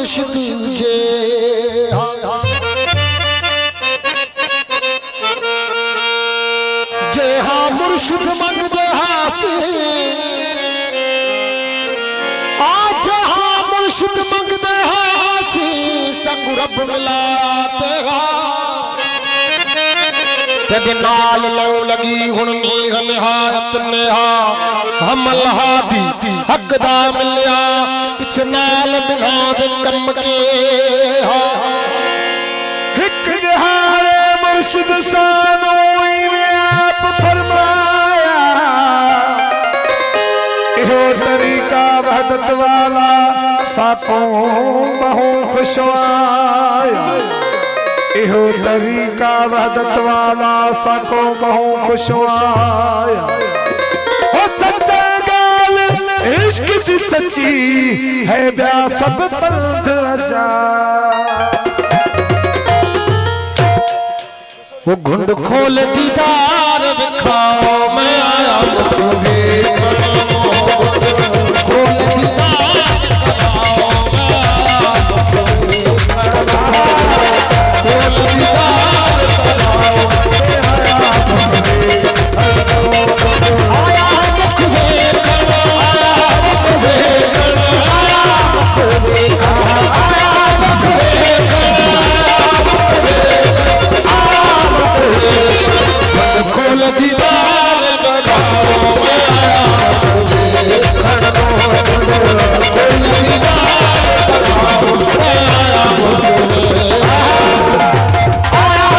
मुर्शिद जे जे हाँ मुर्शिद मंगदे हासे आज हाँ मुर्शिद मंगदे हासे संग रब मिलाते तेरे नाल लो लगी हुन नीह निहायत नेहा हमल हादी हकदा मिलिया पिछ नाल बिना दे कम के हिक निहारे मुर्शिद सानो इने आप फरमाया इहो तरीका वहदत वाला साथों बहु खुशवाया इहो तरीका वहदत वाला साथों बहु खुशवाया ओ सच्चा गाल इश्क दी सच्ची है ब्या सब पर्द अजा वो घुंड खोल दीदार दिखाओ मैं आया तुम्हें खोल दीदार दिखाओ मैं आया खोल दीदार दिखाओ आया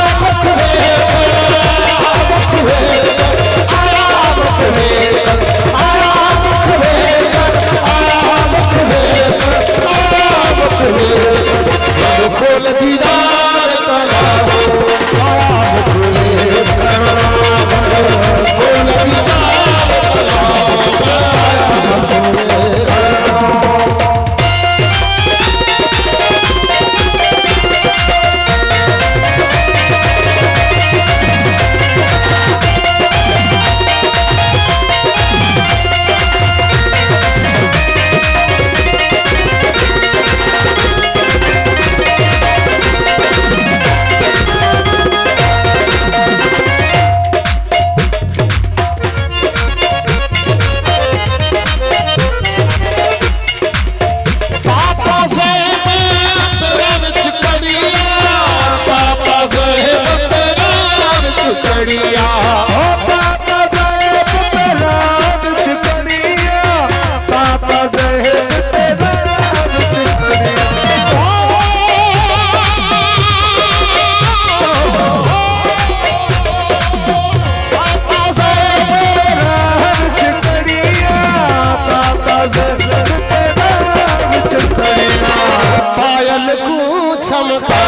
खोल दीदार खोल दीदार पायल को छमका